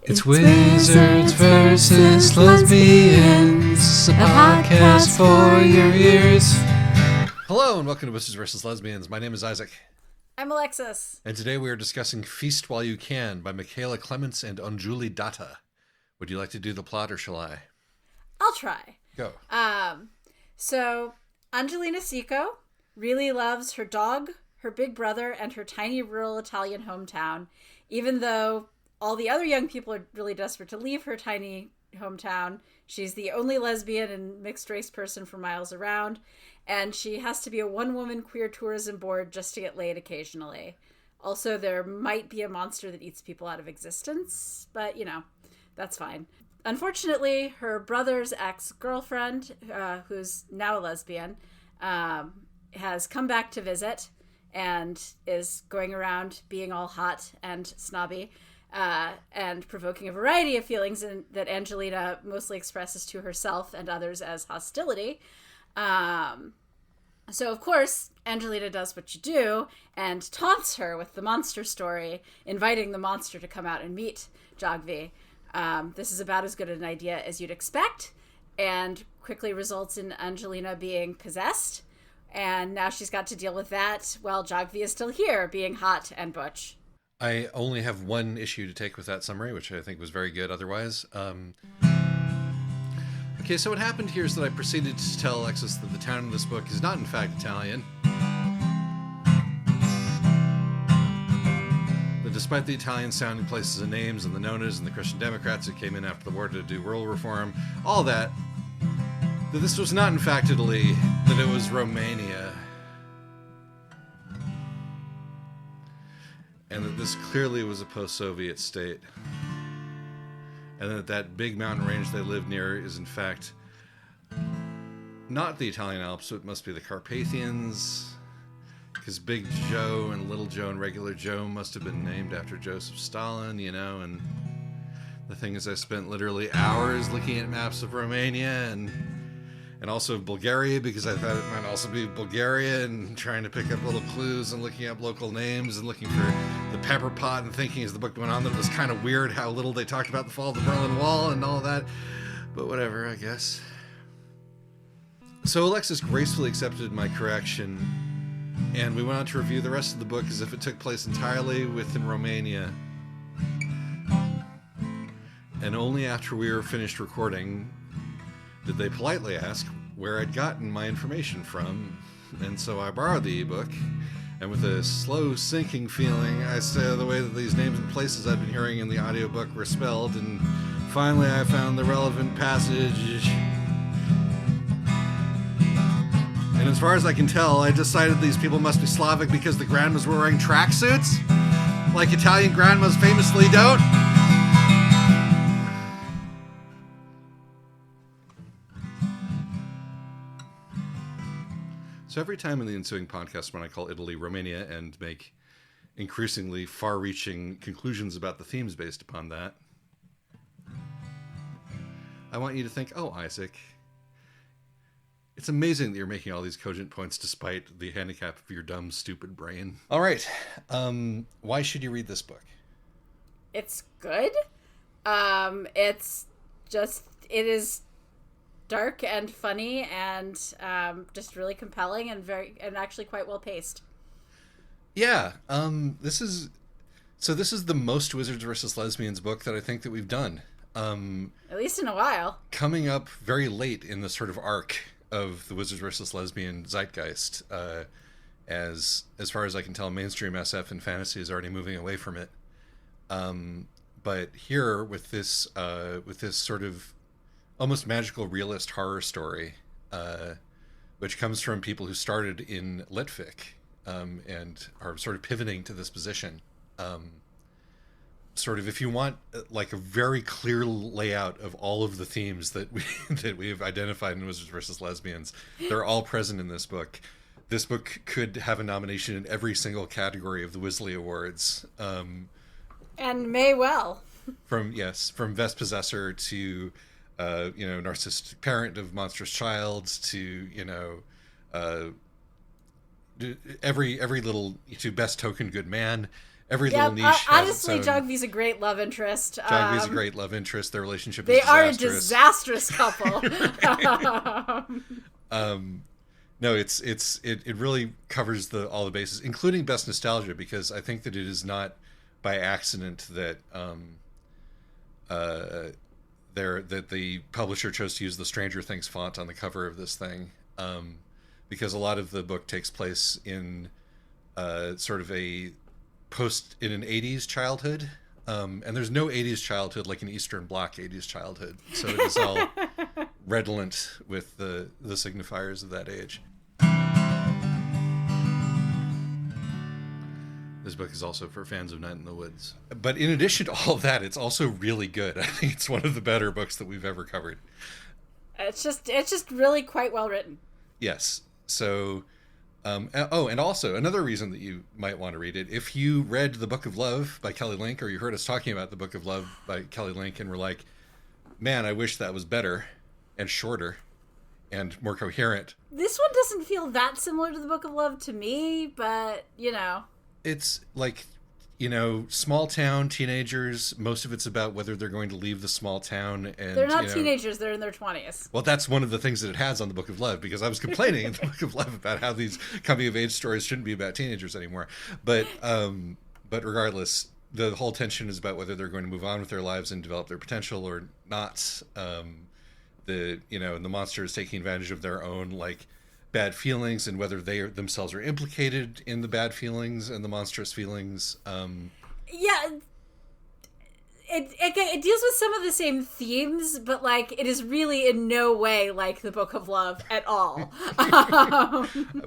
It's Wizards versus Lesbians, a podcast for your ears. Hello and welcome to Wizards versus Lesbians. My name is Isaac. I'm Alexis. And today we are discussing Feast While You Can by Michaela Clements and Anjuli Datta. Would you like to do the plot or shall I? I'll try. Go. So Angelina Seco really loves her dog, her big brother, and her tiny rural Italian hometown, even though all the other young people are really desperate to leave her tiny hometown. She's the only lesbian and mixed race person for miles around, and she has to be a one-woman queer tourism board just to get laid occasionally. Also, there might be a monster that eats people out of existence, but, you know, that's fine. Unfortunately, her brother's ex-girlfriend, who's now a lesbian, has come back to visit and is going around being all hot and snobby, and provoking a variety of feelings that Angelina mostly expresses to herself and others as hostility. So, of course, Angelina does what you do and taunts her with the monster story, inviting the monster to come out and meet Jagvi. This is about as good an idea as you'd expect, and quickly results in Angelina being possessed. And now she's got to deal with that while Jagvi is still here, being hot and butch. I only have one issue to take with that summary, which I think was very good otherwise. Okay, so what happened here is that I proceeded to tell Alexis that the town in this book is not in fact Italian. That despite the Italian-sounding places and names and the Nonas and the Christian Democrats who came in after the war to do rural reform, all that this was not in fact Italy, that it was Romania. And that this clearly was a post-Soviet state. And that big mountain range they lived near is in fact not the Italian Alps, so it must be the Carpathians. Because Big Joe and Little Joe and Regular Joe must have been named after Joseph Stalin, you know. And the thing is, I spent literally hours looking at maps of Romania and also of Bulgaria, because I thought it might also be Bulgaria, and trying to pick up little clues and looking up local names and looking for the pepper pot and thinking as the book went on that it was kind of weird how little they talked about the fall of the Berlin Wall and all that. But whatever, I guess. So Alexis gracefully accepted my correction, and we went on to review the rest of the book as if it took place entirely within Romania. And only after we were finished recording did they politely ask where I'd gotten my information from. And so I borrowed the ebook, and with a slow sinking feeling, I said the way that these names and places I'd been hearing in the audiobook were spelled, and finally I found the relevant passage. And as far as I can tell, I decided these people must be Slavic because the grandmas were wearing tracksuits, like Italian grandmas famously don't. So every time in the ensuing podcast when I call Italy Romania and make increasingly far-reaching conclusions about the themes based upon that, I want you to think, oh, Isaac, it's amazing that you're making all these cogent points despite the handicap of your dumb, stupid brain. All right. Why should you read this book? It's good. It is dark and funny and just really compelling and actually quite well paced. Yeah, this is the most Wizards versus Lesbians book that I think that we've done. At least in a while. Coming up very late in the sort of arc of the Wizards versus Lesbian zeitgeist, as far as I can tell, mainstream SF and fantasy is already moving away from it. But here with this sort of almost magical realist horror story, which comes from people who started in Litfic and are sort of pivoting to this position. Sort of, if you want like a very clear layout of all of the themes that we've identified in Wizards versus Lesbians, they're all present in this book. This book could have a nomination in every single category of the Weasley Awards. And may well. From Vest Possessor to narcissistic parent of monstrous child to, every little, to best token good man. every Yeah, little niche has its honestly, own. Jogvy's a great love interest. Jogvy's a great love interest. Their relationship They is are disastrous. a disastrous couple. No, it really covers all the bases, including best nostalgia, because I think that it is not by accident that that the publisher chose to use the Stranger Things font on the cover of this thing, because a lot of the book takes place in sort of in an 80s childhood, and there's no 80s childhood like an Eastern Bloc 80s childhood, so it is all redolent with the signifiers of that age. This book is also for fans of Night in the Woods. But in addition to all of that, it's also really good. I think it's one of the better books that we've ever covered. It's just really quite well written. Yes. So, and also another reason that you might want to read it, if you read The Book of Love by Kelly Link, or you heard us talking about The Book of Love by Kelly Link and were like, man, I wish that was better and shorter and more coherent. This one doesn't feel that similar to The Book of Love to me, but, It's like, small town teenagers. Most of it's about whether they're going to leave the small town. And they're not teenagers. They're in their 20s. Well, that's one of the things that it has on The Book of Love, because I was complaining in The Book of Love about how these coming-of-age stories shouldn't be about teenagers anymore. But regardless, the whole tension is about whether they're going to move on with their lives and develop their potential or not. And the monster is taking advantage of their own, bad feelings, and whether they themselves are implicated in the bad feelings and the monstrous feelings. Yeah, it deals with some of the same themes, but it is really in no way like The Book of Love at all.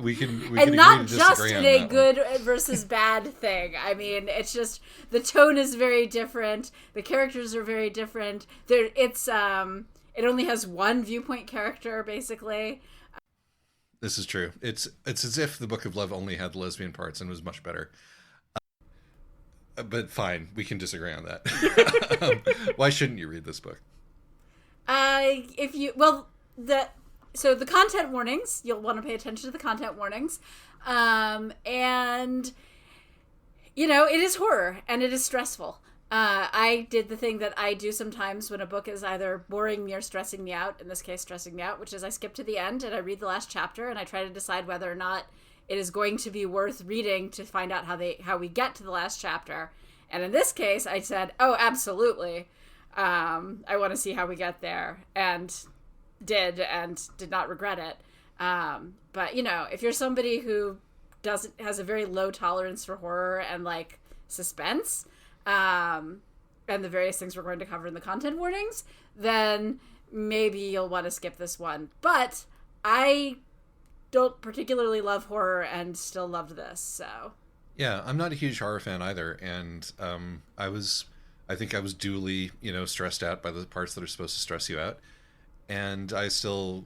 We can and agree not to just disagree in on a that good one. versus bad thing. I mean, it's just the tone is very different. The characters are very different. It only has one viewpoint character basically. This is true. It's as if The Book of Love only had the lesbian parts and was much better. But fine, we can disagree on that. Why shouldn't you read this book? The content warnings, you'll want to pay attention to the content warnings. And it is horror and it is stressful. I did the thing that I do sometimes when a book is either boring me or stressing me out, in this case stressing me out, which is I skip to the end and I read the last chapter and I try to decide whether or not it is going to be worth reading to find out how we get to the last chapter. And in this case, I said, oh, absolutely. I want to see how we get there, and did not regret it. But, if you're somebody who has a very low tolerance for horror and suspense, and the various things we're going to cover in the content warnings, then maybe you'll want to skip this one. But I don't particularly love horror and still loved this, so. Yeah, I'm not a huge horror fan either, and I think I was duly, stressed out by the parts that are supposed to stress you out, and I still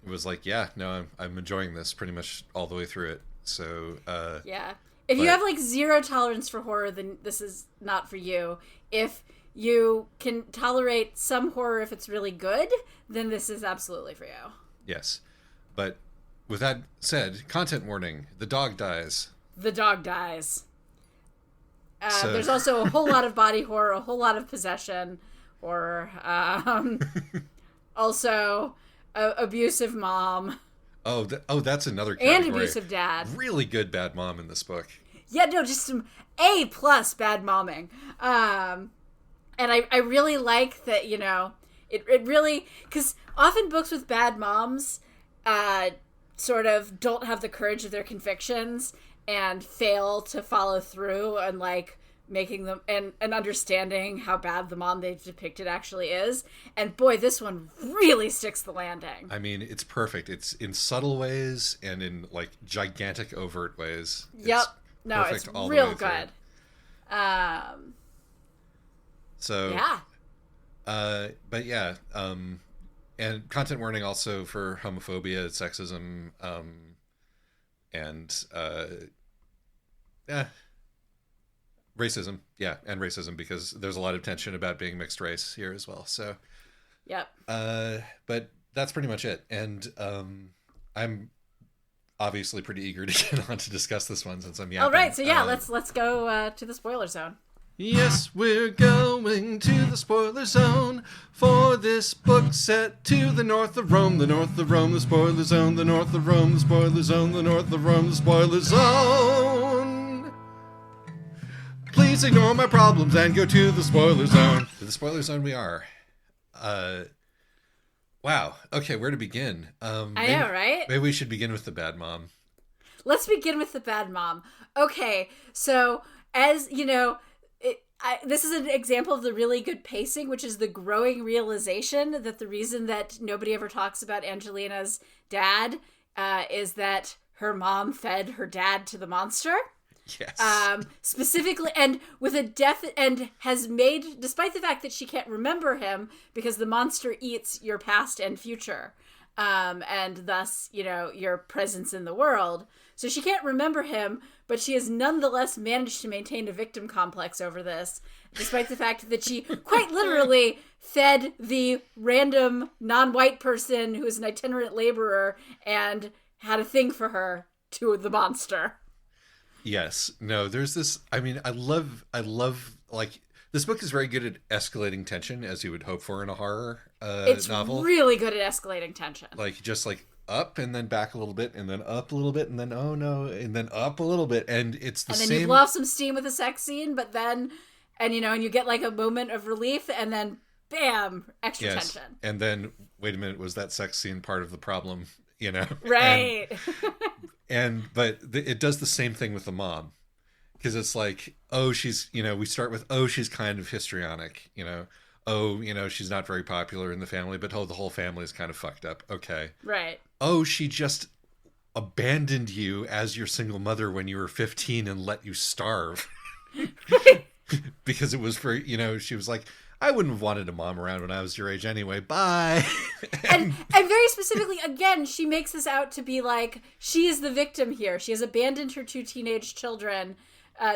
was like, yeah, no, I'm enjoying this pretty much all the way through it. So yeah, if you have zero tolerance for horror, then this is not for you. If you can tolerate some horror if it's really good, then this is absolutely for you. Yes, but with that said, content warning: the dog dies. The dog dies. There's also a whole lot of body horror, a whole lot of possession horror. Also, abusive mom. That's another category. And abusive dad. Really good bad mom in this book. Yeah, no, just some A+ bad momming. And I really like that, it really, because often books with bad moms sort of don't have the courage of their convictions and fail to follow through and making them and understanding how bad the mom they've depicted actually is. And boy, this one really sticks the landing. I mean, it's perfect. It's in subtle ways and in gigantic overt ways. Yep. No, it's real good. So yeah. But yeah, and content warning also for homophobia, sexism, and racism. Yeah, and racism, because there's a lot of tension about being mixed race here as well. So, yep. But that's pretty much it. And obviously pretty eager to get on to discuss this one since I'm yapping. All right, so yeah, let's go to the spoiler zone. Yes, we're going to the spoiler zone for this book set to the north of Rome, the north of Rome, the spoiler zone, the north of Rome, the spoiler zone, the north of Rome, the spoiler zone. Please ignore my problems and go to the spoiler zone. To the spoiler zone we are. Wow. Okay, where to begin? I know, right? Maybe we should begin with the bad mom. Let's begin with the bad mom. Okay, so as you know, this is an example of the really good pacing, which is the growing realization that the reason that nobody ever talks about Angelina's dad is that her mom fed her dad to the monster. Yes. Specifically, and with a and has made, despite the fact that she can't remember him because the monster eats your past and future, and thus, your presence in the world. So she can't remember him, but she has nonetheless managed to maintain a victim complex over this, despite the fact that she quite literally fed the random non-white person who is an itinerant laborer and had a thing for her to the monster. Yes. No, there's this, I mean, I love, like, this book is very good at escalating tension, as you would hope for in a horror novel. It's really good at escalating tension. Like, just like up and then back a little bit and then up a little bit and then, oh no, and then up a little bit. And it's the same. And then you blow off some steam with a sex scene, but then, and you get like a moment of relief and then bam, extra tension. And then, wait a minute, was that sex scene part of the problem? Right. But it does the same thing with the mom, because it's like, oh, she's, we start with, oh, she's kind of histrionic, oh, she's not very popular in the family, but the whole family is kind of fucked up. Okay. Right. Oh, she just abandoned you as your single mother when you were 15 and let you starve. Right. Because it was for, she was like, I wouldn't have wanted a mom around when I was your age anyway. Bye. and very specifically, again, she makes this out to be like, she is the victim here. She has abandoned her 2 teenage children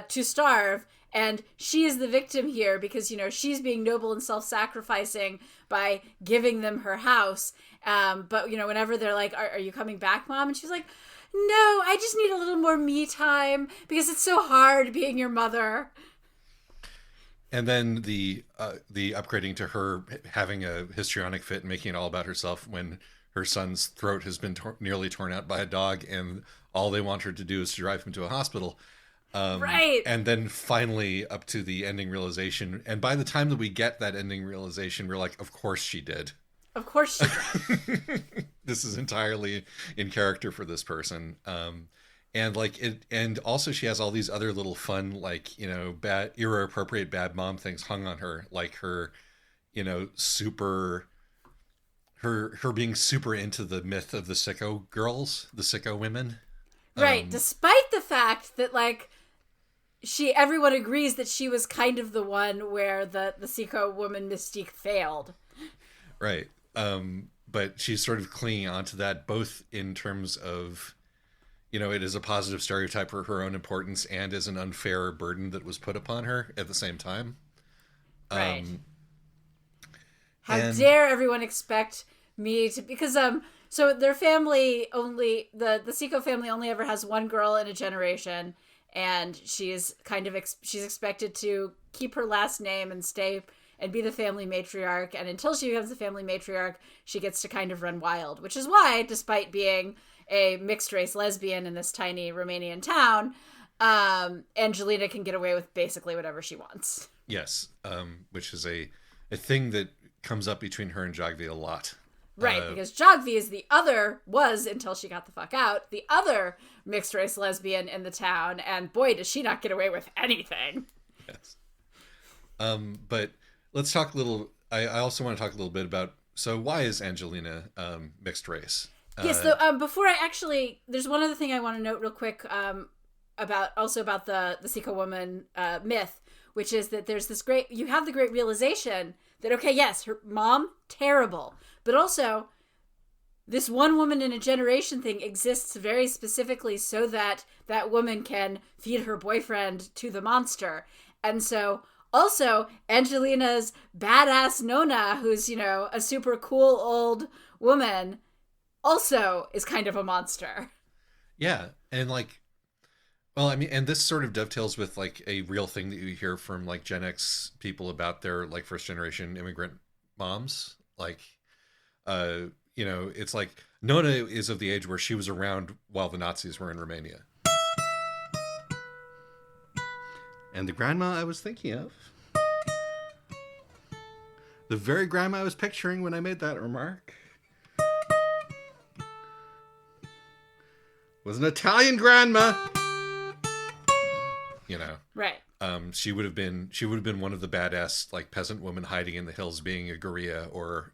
to starve, and she is the victim here because, she's being noble and self-sacrificing by giving them her house. But, whenever they're like, are you coming back, Mom? And she's like, no, I just need a little more me time because it's so hard being your mother. And then the upgrading to her having a histrionic fit and making it all about herself when her son's throat has been nearly torn out by a dog, and all they want her to do is to drive him to a hospital. Right. And then finally up to the ending realization. And by the time that we get that ending realization, we're like, of course she did. Of course she did. This is entirely in character for this person. And like it, and also she has all these other little fun, like, bad, era appropriate bad mom things hung on her, like her, her being super into the myth of the sicko girls, the sicko women. Right. Despite the fact that, like, everyone agrees that she was kind of the one where the sicko woman mystique failed. Right. But she's sort of clinging onto that, both in terms of, it is a positive stereotype for her own importance and as an unfair burden that was put upon her at the same time. Right. How dare everyone expect me to, because so their family only, the Seiko family only ever has one girl in a generation, and she's expected to keep her last name and stay and be the family matriarch, and until she becomes the family matriarch, she gets to kind of run wild, which is why, despite being a mixed-race lesbian in this tiny Romanian town, Angelina can get away with basically whatever she wants. Yes, which is a thing that comes up between her and Jagvi a lot. Right, because Jagvi was, until she got the fuck out, the other mixed-race lesbian in the town, and boy, does she not get away with anything. Yes. But let's talk a little, I also want to talk a little bit about, so why is Angelina mixed race? Yes, so before there's one other thing I want to note real quick about the Sika woman myth, which is that there's you have the great realization that, okay, yes, her mom, terrible, but also this one woman in a generation thing exists very specifically so that that woman can feed her boyfriend to the monster. And so also Angelina's badass Nona, who's, a super cool old woman, also is kind of a monster. Yeah, and like, well, I mean, and this sort of dovetails with like a real thing that you hear from like Gen X people about their like first generation immigrant moms. Like, uh, it's like Nona is of the age where she was around while the Nazis were in Romania. And the grandma I was thinking of, the very grandma I was picturing when I made that remark, was an Italian grandma. Right. She would have been one of the badass like peasant women hiding in the hills, being a guerrilla, or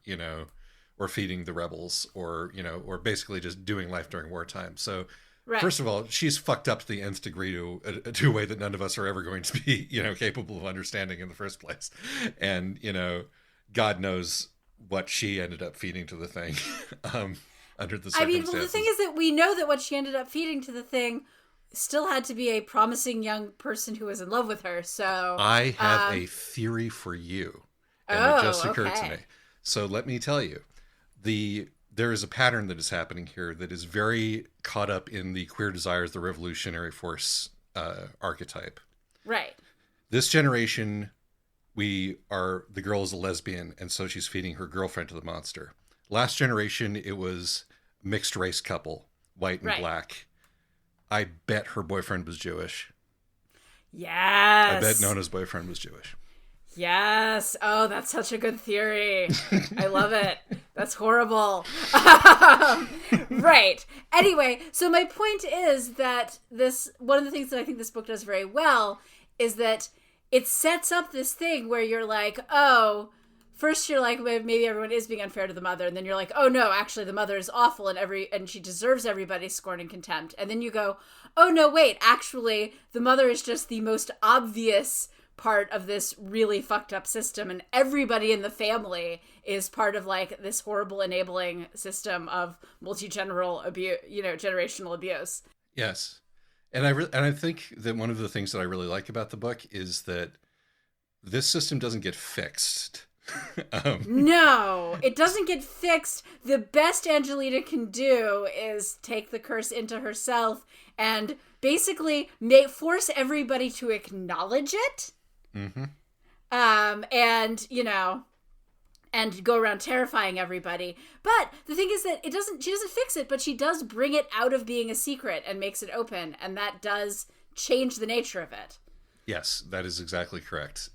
or feeding the rebels, or or basically just doing life during wartime. So, Right. first of all, she's fucked up to the nth degree to a way that none of us are ever going to be capable of understanding in the first place, and God knows what she ended up feeding to the thing. Under the circumstances. I mean, well, the thing is that we know that what she ended up feeding to the thing still had to be a promising young person who was in love with her. So I have a theory for you, and it just occurred to me. So let me tell you, there is a pattern that is happening here that is very caught up in the queer desires, the revolutionary force archetype. Right. This generation, the girl is a lesbian, and so she's feeding her girlfriend to the monster. Last generation, it was mixed race couple, white and black. I bet her boyfriend was Jewish. Yes. I bet Nona's boyfriend was Jewish. Yes. Oh, that's such a good theory. I love it. That's horrible. Right. Anyway, so my point is that one of the things that I think this book does very well is that it sets up this thing where you're like, oh, first you're like, maybe everyone is being unfair to the mother, and then you're like, oh no, actually the mother is awful and she deserves everybody's scorn and contempt. And then you go, oh no, wait, actually the mother is just the most obvious part of this really fucked up system, and everybody in the family is part of like this horrible enabling system of multi-generational abuse. Yes. And I think that one of the things that I really like about the book is that this system doesn't get fixed. No, it doesn't get fixed. The best Angelina can do is take the curse into herself and basically force everybody to acknowledge it. Mm-hmm. And go around terrifying everybody. But the thing is that she doesn't fix it, but she does bring it out of being a secret and makes it open, and that does change the nature of it. Yes, that is exactly correct.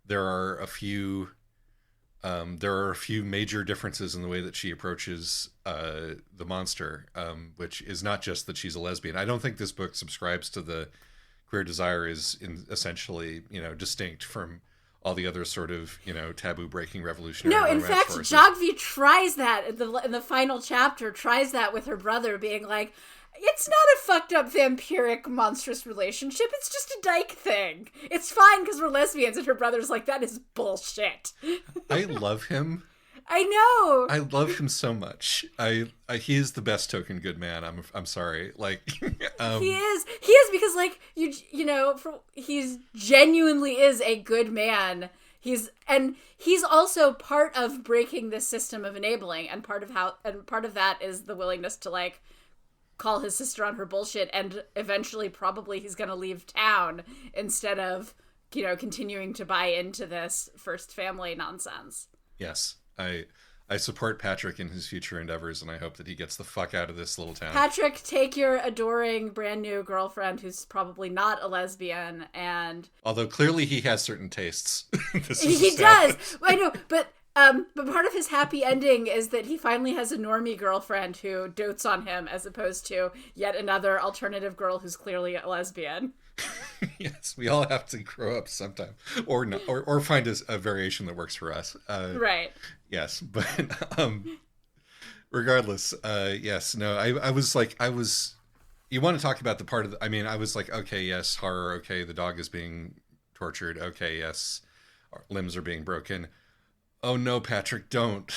There are a few major differences in the way that she approaches the monster, which is not just that she's a lesbian. I don't think this book subscribes to the queer desire is essentially distinct from all the other sort of taboo breaking revolutionary. No, in fact, Jagvi tries that in the final chapter. Tries that with her brother, being like, it's not a fucked up vampiric monstrous relationship. It's just a dyke thing. It's fine because we're lesbians. And her brother's like, that is bullshit. I love him. I know. I love him so much. He is the best token good man. I'm sorry. Like he is because like he's genuinely is a good man. He's also part of breaking this system of enabling, and part of that is the willingness to like call his sister on her bullshit, and eventually probably he's going to leave town instead of, continuing to buy into this first family nonsense. Yes. I support Patrick in his future endeavors, and I hope that he gets the fuck out of this little town. Patrick, take your adoring brand new girlfriend who's probably not a lesbian, and although clearly he has certain tastes. He does. I know, but part of his happy ending is that he finally has a normie girlfriend who dotes on him, as opposed to yet another alternative girl who's clearly a lesbian. Yes, we all have to grow up sometime, or not, or find a variation that works for us. Right. Yes, but regardless, yes, no, I was. You want to talk about the part of? I was like, okay, yes, horror. Okay, the dog is being tortured. Okay, yes, limbs are being broken. Oh no, Patrick, don't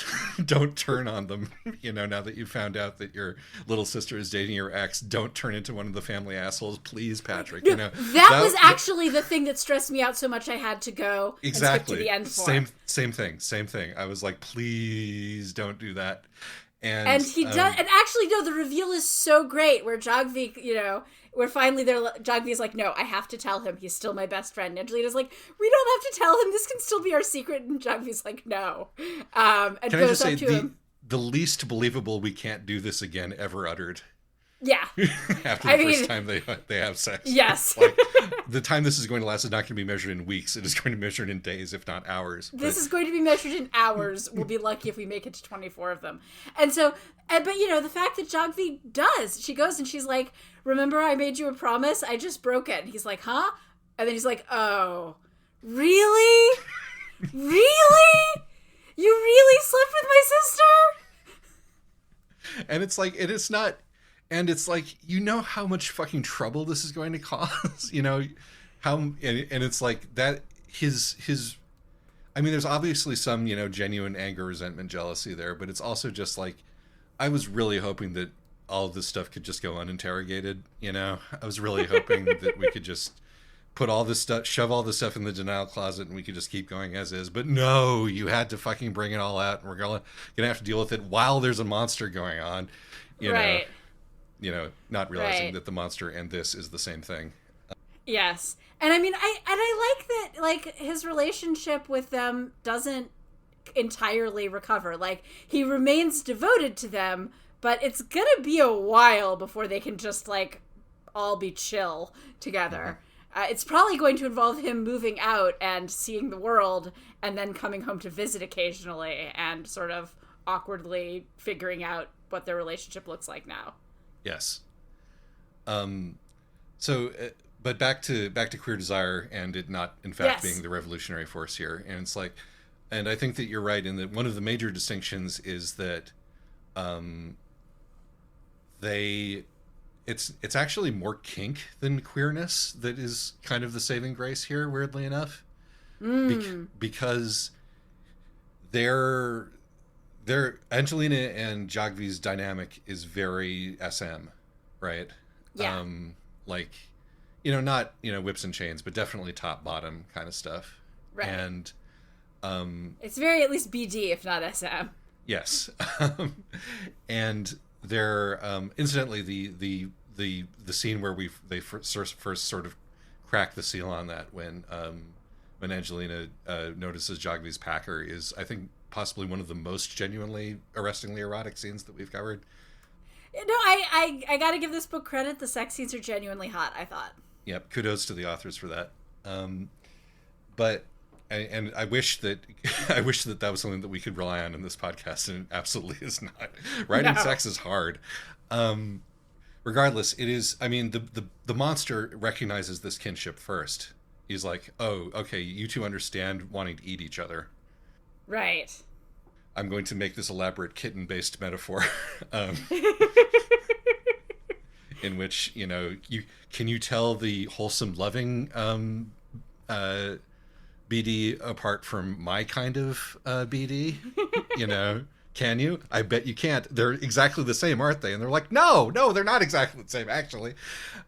turn on them. Now that you found out that your little sister is dating your ex, don't turn into one of the family assholes, please, Patrick. No, that was actually the thing that stressed me out so much I had to go exactly and skip to the end for. Same thing. I was like, please don't do that. And he does, and actually, no, the reveal is so great where Jagvi, where finally Jagvi's like, no, I have to tell him. He's still my best friend. Angelina's like, we don't have to tell him. This can still be our secret. And Jagvi's like, no. And can goes I up just say, to him. The least believable "we can't do this again" ever uttered. Yeah. After the first time they have sex. Yes. Like, the time this is going to last is not going to be measured in weeks. It is going to be measured in days, if not hours. This is going to be measured in hours. We'll be lucky if we make it to 24 of them. And so, but the fact that Jagvi does, she goes and she's like, remember I made you a promise? I just broke it. And he's like, huh? And then he's like, oh, really? Really? You really slept with my sister? And it's like, it's not... And it's like, how much fucking trouble this is going to cause, and it's like that his, I mean, there's obviously some, genuine anger, resentment, jealousy there, but it's also just like, I was really hoping that all of this stuff could just go uninterrogated, I was really hoping that we could just put all this stuff, shove all this stuff in the denial closet and we could just keep going as is. But no, you had to fucking bring it all out and we're gonna have to deal with it while there's a monster going on, right. Not realizing that the monster and this is the same thing. Yes. And I mean, I like that, like, his relationship with them doesn't entirely recover. Like, he remains devoted to them, but it's gonna be a while before they can just, like, all be chill together. Mm-hmm. It's probably going to involve him moving out and seeing the world and then coming home to visit occasionally and sort of awkwardly figuring out what their relationship looks like now. Yes. But back to Queer Desire and it not, in fact, being the revolutionary force here. And it's like, and I think that you're right in that one of the major distinctions is that it's actually more kink than queerness that is kind of the saving grace here, weirdly enough. Because they're Angelina and Jagvi's dynamic is very SM, right? Yeah. Not whips and chains, but definitely top bottom kind of stuff. Right. And it's very at least BD, if not SM. Yes. And they're incidentally the scene where they first sort of crack the seal on that when Angelina notices Jagvi's packer is, I think, possibly one of the most genuinely arrestingly erotic scenes that we've covered. No, I gotta give this book credit. The sex scenes are genuinely hot, I thought. Yep, kudos to the authors for that. But I wish that that was something that we could rely on in this podcast, and it absolutely is not. Writing sex is hard. Regardless, it is. I mean, the monster recognizes this kinship first. He's like, oh, okay, you two understand wanting to eat each other. Right. I'm going to make this elaborate kitten-based metaphor, in which can you tell the wholesome, loving BD apart from my kind of BD? Can you? I bet you can't. They're exactly the same, aren't they? And they're like, no, they're not exactly the same, actually.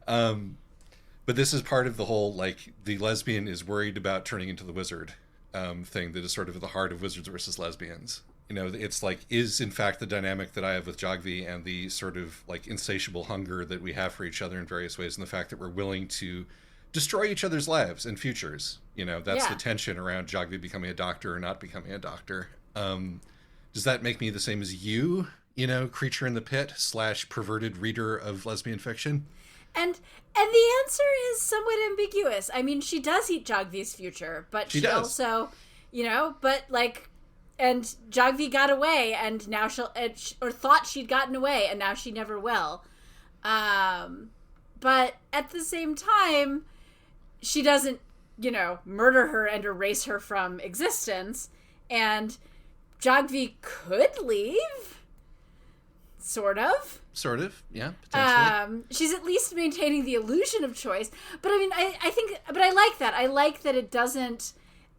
But this is part of the whole, like, the lesbian is worried about turning into the wizard thing that is sort of at the heart of Wizards versus Lesbians. It's like, is in fact the dynamic that I have with Jagvi and the sort of like insatiable hunger that we have for each other in various ways, and the fact that we're willing to destroy each other's lives and futures. That's the tension around Jagvi becoming a doctor or not becoming a doctor. Does that make me the same as you, creature in the pit / perverted reader of lesbian fiction? And the answer is somewhat ambiguous. I mean, she does eat Jagvi's future, but she also, but like, and Jagvi got away, and now or thought she'd gotten away, and now she never will. But at the same time, she doesn't, murder her and erase her from existence, and Jagvi could leave. Sort of, yeah, potentially. She's at least maintaining the illusion of choice. But I mean, I like that. I like that it doesn't,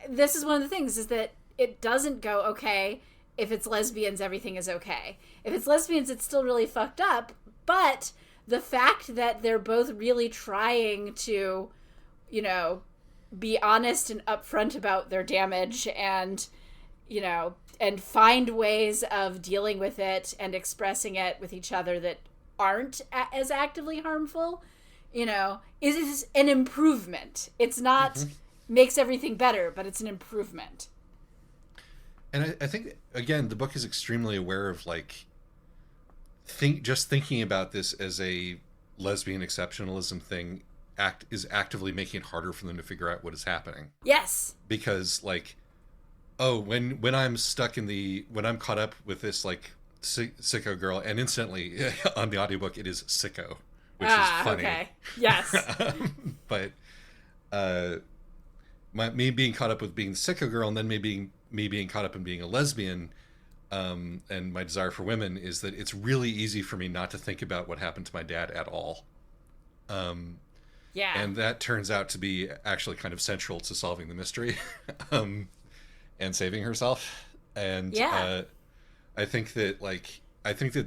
this is one of the things, is that it doesn't go, okay, if it's lesbians, everything is okay. If it's lesbians, it's still really fucked up. But the fact that they're both really trying to, be honest and upfront about their damage and, and find ways of dealing with it and expressing it with each other that aren't as actively harmful, is an improvement. It's not makes everything better, but it's an improvement. And I think, again, the book is extremely aware of, like, thinking about this as a lesbian exceptionalism thing is actively making it harder for them to figure out what is happening. Yes. Because, like, when I'm when I'm caught up with this, like, sicko girl, and instantly on the audiobook it is sicko, which is funny. Okay. Yes. But me being caught up with being the sicko girl, and then me being caught up in being a lesbian, and my desire for women, is that it's really easy for me not to think about what happened to my dad at all. Yeah. And that turns out to be actually kind of central to solving the mystery, and saving herself. And I think that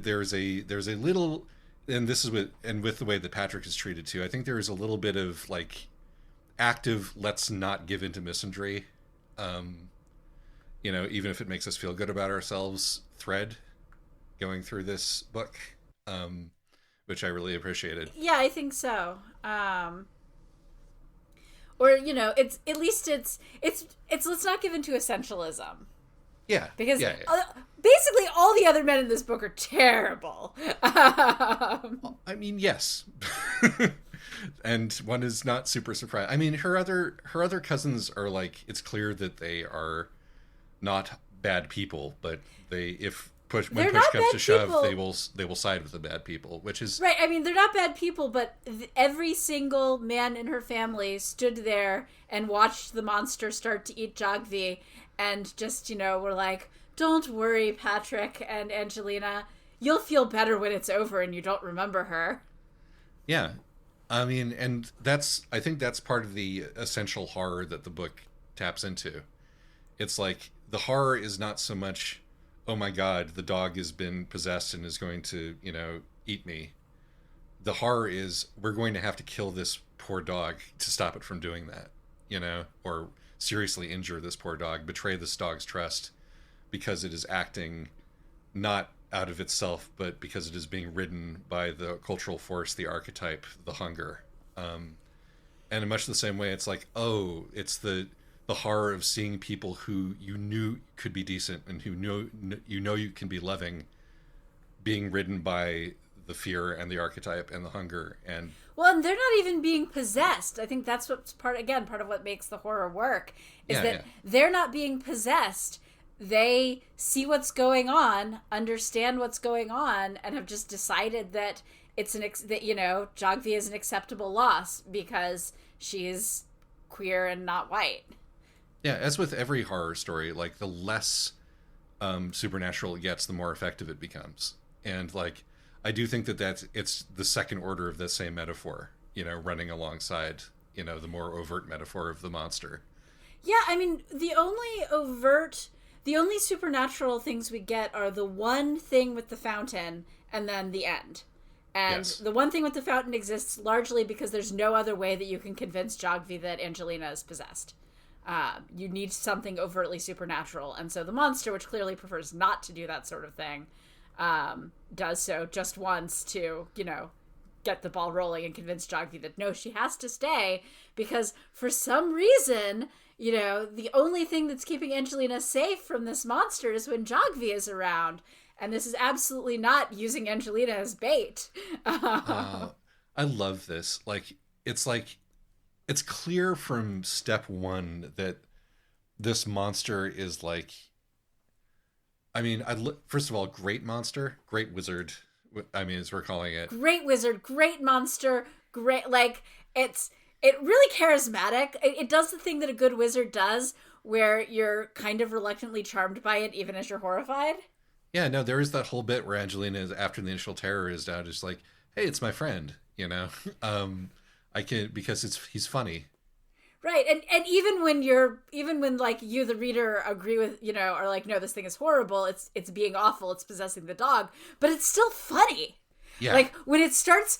there's a little, and this is with the way that Patrick is treated too, I think there is a little bit of, like, active let's not give into misandry, even if it makes us feel good about ourselves, thread going through this book, which I really appreciated. Yeah, I think so. Or, it's at least it's let's not give into essentialism. Yeah. Because basically all the other men in this book are terrible. I mean, yes. And one is not super surprised. I mean, her other cousins are, like, it's clear that they are not bad people, but when push comes to shove, they will side with the bad people, which is right. I mean, they're not bad people, but every single man in her family stood there and watched the monster start to eat Jagvi, and just were like, "Don't worry, Patrick and Angelina, you'll feel better when it's over and you don't remember her." Yeah. I mean, and I think that's part of the essential horror that the book taps into. It's like, the horror is not so much, oh my God, the dog has been possessed and is going to, eat me. The horror is, we're going to have to kill this poor dog to stop it from doing that, or seriously injure this poor dog, betray this dog's trust, because it is acting not out of itself, but because it is being ridden by the cultural force, the archetype, the hunger. And in much the same way, it's like, it's the horror of seeing people who you knew could be decent and who you can be loving, being ridden by the fear and the archetype and the hunger. And they're not even being possessed. I think that's what's part of what makes the horror work, is that they're not being possessed. They see what's going on, understand what's going on, and have just decided that Jagvi is an acceptable loss because she's queer and not white. Yeah, as with every horror story, like, the less supernatural it gets, the more effective it becomes. And, like, I do think that it's the second order of the same metaphor, running alongside, the more overt metaphor of the monster. Yeah, I mean, the only supernatural things we get are the one thing with the fountain and then the end. And the one thing with the fountain exists largely because there's no other way that you can convince Jagvi that Angelina is possessed. You need something overtly supernatural. And so the monster, which clearly prefers not to do that sort of thing, does so just once to, get the ball rolling and convince Jagvi that no, she has to stay, because for some reason, the only thing that's keeping Angelina safe from this monster is when Jagvi is around. And this is absolutely not using Angelina as bait. I love this. It's clear from step one that this monster is like, I mean, first of all, great monster, great wizard. I mean, as we're calling it. Great wizard, great monster, great, it's really charismatic. It does the thing that a good wizard does, where you're kind of reluctantly charmed by it, even as you're horrified. Yeah, no, there is that whole bit where Angelina is, after the initial terror is down, just like, hey, it's my friend, I can, because he's funny. Right. And even when you, the reader, agree with, are like, no, this thing is horrible. It's being awful. It's possessing the dog, but it's still funny. Yeah. Like when it starts,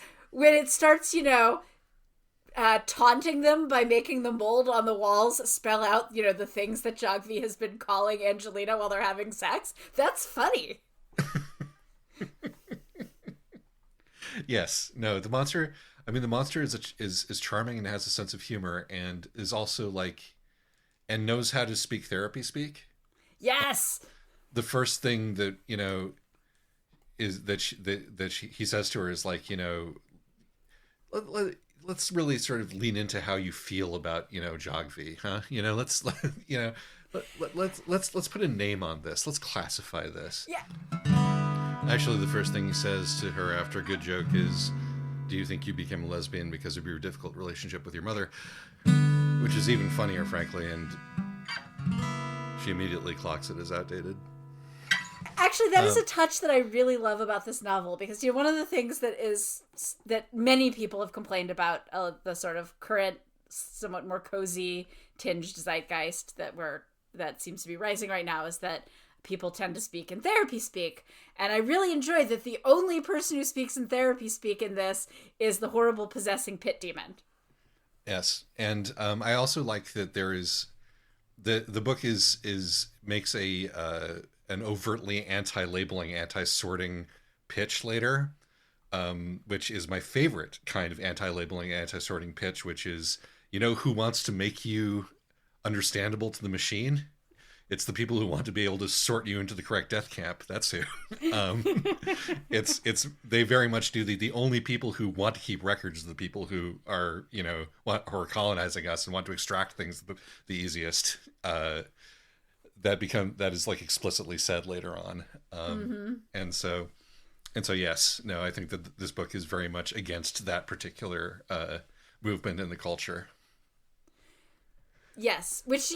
taunting them by making the mold on the walls spell out, the things that Jagvi has been calling Angelina while they're having sex. That's funny. Yes. No, the monster. I mean, the monster is charming and has a sense of humor and is also and knows how to speak therapy speak. Yes. The first thing that is he says to her is let's really sort of lean into how you feel about Jagvi, huh? Let's put a name on this. Let's classify this. Yeah. Actually, the first thing he says to her after a good joke is, "Do you think you became a lesbian because of your difficult relationship with your mother?" Which is even funnier, frankly, and she immediately clocks it as outdated. Actually, that is a touch that I really love about this novel, because one of the things that many people have complained about the sort of current, somewhat more cozy tinged zeitgeist that seems to be rising right now is that people tend to speak in therapy speak. And I really enjoy that the only person who speaks in therapy speak in this is the horrible possessing pit demon. Yes, and I also like that there is the book makes an overtly anti-labeling, anti-sorting pitch later, which is my favorite kind of anti-labeling, anti-sorting pitch, which is, who wants to make you understandable to the machine? It's the people who want to be able to sort you into the correct death camp. That's who. They very much do. The only people who want to keep records are the people who are, who are colonizing us and want to extract things the easiest. That is explicitly said later on. And so yes, no, I think that this book is very much against that particular movement in the culture. Yes, which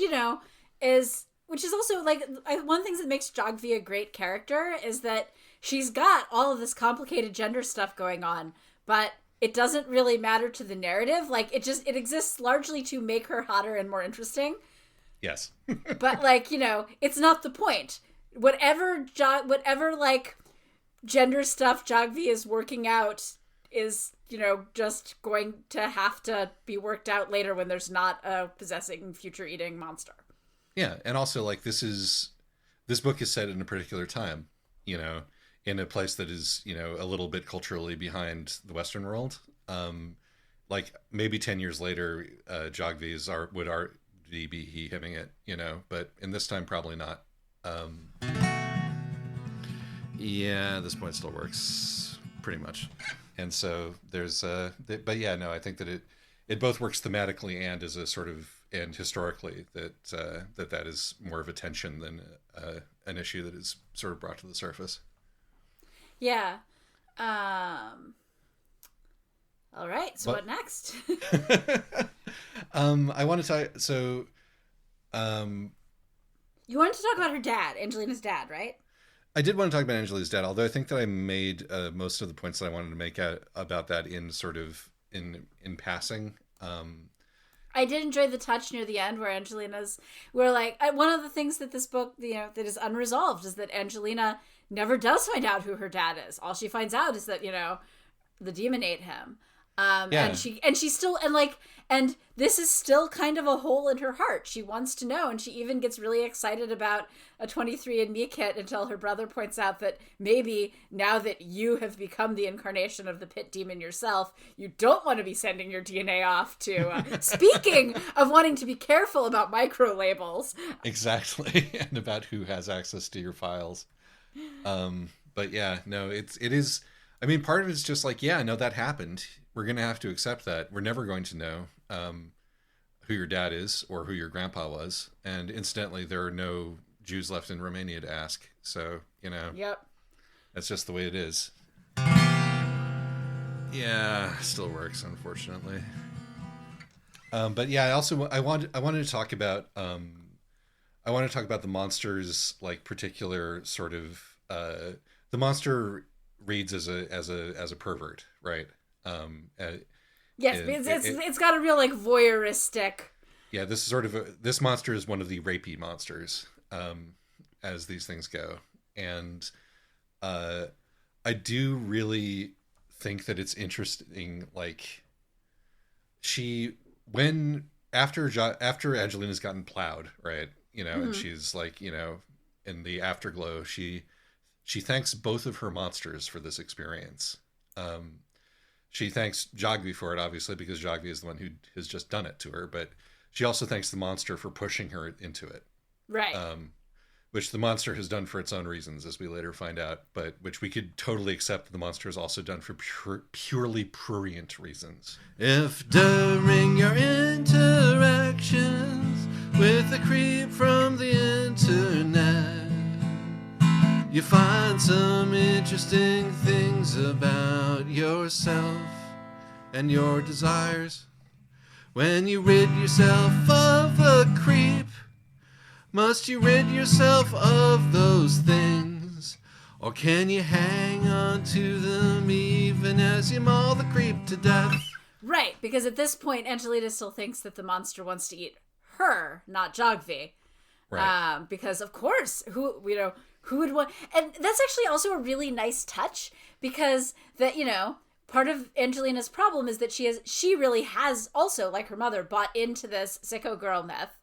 is also one of the things that makes Jagvi a great character is that she's got all of this complicated gender stuff going on, but it doesn't really matter to the narrative. It exists largely to make her hotter and more interesting. Yes. But it's not the point. Whatever gender stuff Jagvi is working out is, just going to have to be worked out later when there's not a possessing, future-eating monster. Yeah, and also this book is set in a particular time, in a place that is, a little bit culturally behind the Western world. Maybe 10 years later, Jagvi would already be he/himing it, but in this time probably not. Yeah, this point still works pretty much, and so there's but yeah, no, I think that it both works thematically and as a sort of. And historically, that is more of a tension than an issue that is sort of brought to the surface. Yeah. All right. So what next? I want to talk. So, you wanted to talk about her dad, Angelina's dad, right? I did want to talk about Angelina's dad, although I think that I made most of the points that I wanted to make about that in passing. I did enjoy the touch near the end where one of the things that this book, that is unresolved is that Angelina never does find out who her dad is. All she finds out is that, the demon ate him. And she's still, and this is still kind of a hole in her heart. She wants to know, and she even gets really excited about a 23andMe kit until her brother points out that maybe now that you have become the incarnation of the pit demon yourself, you don't want to be sending your DNA off to, speaking of wanting to be careful about micro labels. Exactly. And about who has access to your files. But yeah, no, it is, I mean, part of it's just yeah, no, that happened. We're going to have to accept that. We're never going to know who your dad is or who your grandpa was. And incidentally, there are no Jews left in Romania to ask. So, Yep. That's just the way it is. Yeah, still works, unfortunately. But yeah, I wanted to talk about the monster's particular sort of the monster reads as a pervert, right? Yes, it's got a real voyeuristic. Yeah, this monster is one of the rapey monsters, as these things go, and I do really think that it's interesting, she when after Angelina's gotten plowed, right? And Mm-hmm. she's like, in the afterglow, she thanks both of her monsters for this experience. Um, she thanks Jogvi for it, obviously, because Jogvi is the one who has just done it to her. But she also thanks the monster for pushing her into it, Right. um, which the monster has done for its own reasons, as we later find out, but which we could totally accept that the monster has also done for purely prurient reasons. If during your interactions with a creep from the internet, you find some interesting things about yourself and your desires, when you rid yourself of a creep, must you rid yourself of those things? Or can you hang on to them even as you maul the creep to death? Right, because at this point, Angelina still thinks that the monster wants to eat her, not Jogvi. Right. Because of course, who would want? And that's actually also a really nice touch, because that part of Angelina's problem is that she really has also, like her mother, bought into this sicko girl myth.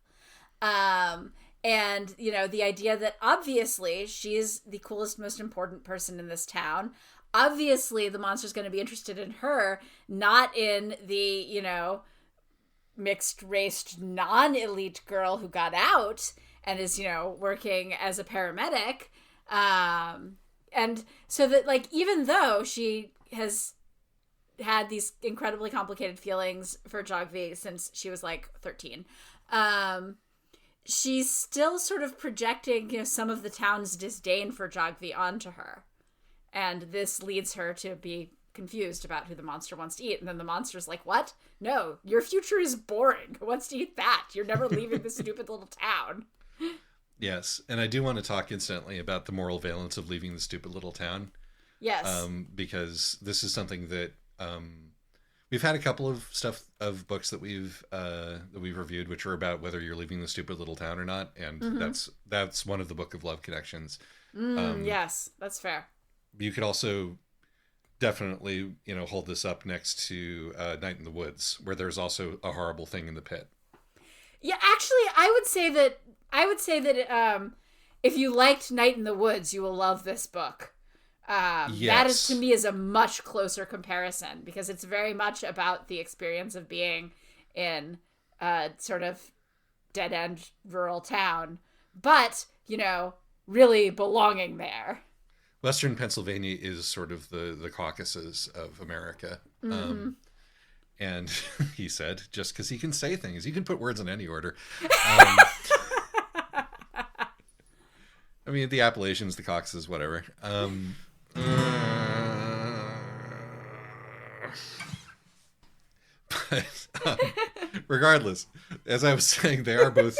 And the idea that obviously she's the coolest, most important person in this town. Obviously, the monster's going to be interested in her, not in the mixed raced non-elite girl who got out and is working as a paramedic. And so that, like, even though she has had these incredibly complicated feelings for Jogvi since she was like 13, she's still sort of projecting some of the town's disdain for Jogvi onto her, and this leads her to be confused about who the monster wants to eat. And then the monster's like, what? No, your future is boring. Who wants to eat that? You're never leaving this stupid little town. Yes, and I do want to talk incidentally about the moral valence of leaving the stupid little town, Yes. because this is something that we've had a couple of books that we've reviewed, which are about whether you're leaving the stupid little town or not, and that's one of the Book of Love connections. Yes, that's fair. You could also definitely hold this up next to Night in the Woods, where there's also a horrible thing in the pit. Yeah, actually, I would say that if you liked Night in the Woods, you will love this book. Yes. That is, to me, is a much closer comparison, because it's very much about the experience of being in a sort of dead-end rural town, but really belonging there. Western Pennsylvania is sort of the Caucasus of America. And he said, just because he can say things, he can put words in any order. I mean, the Appalachians, the Caucasus, whatever. But regardless, as I was saying, they are both,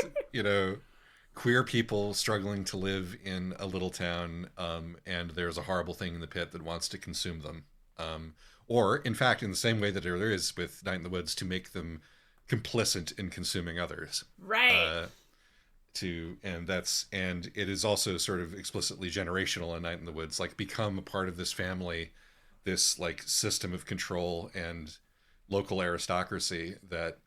queer people struggling to live in a little town, and there's a horrible thing in the pit that wants to consume them. Or, in fact, in the same way that there is with Night in the Woods, to make them complicit in consuming others. Right. And it is also sort of explicitly generational in Night in the Woods, like become a part of this family, this like system of control and local aristocracy that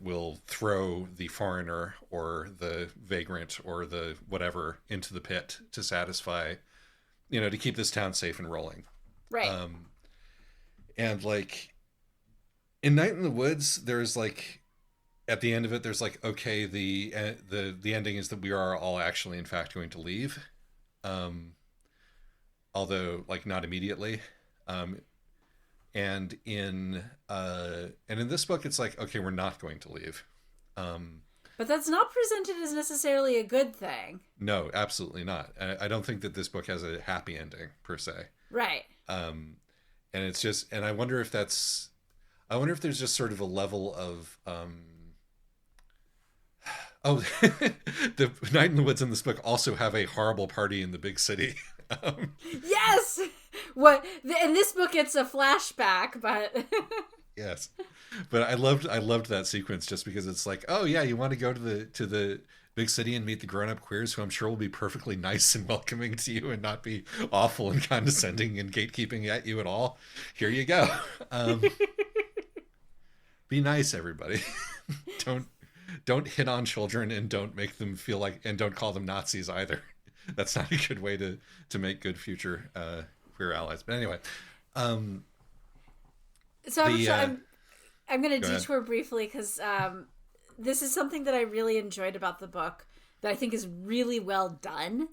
will throw the foreigner or the vagrant or the whatever into the pit to satisfy, to keep this town safe and rolling. Right. And like in Night in the Woods, there's like at the end of it, there's like, okay, the ending is that we are all actually in fact going to leave, although like not immediately. And in this book, it's like, okay, we're not going to leave. But that's not presented as necessarily a good thing. No, absolutely not. I don't think that this book has a happy ending per se. Right. And it's just, and I wonder if there's just sort of a level of, the Night in the Woods in this book also have a horrible party in the big city. Yes. What in this book it's a flashback, but yes, but I loved that sequence just because it's like, oh yeah, you want to go to the big city and meet the grown-up queers who I'm sure will be perfectly nice and welcoming to you and not be awful and condescending and gatekeeping at you at all. Here you go. be nice, everybody. don't hit on children, and don't make them feel like, and don't call them Nazis either. That's not a good way to make good future queer allies. But anyway, so I'm going to detour briefly because this is something that I really enjoyed about the book that I think is really well done.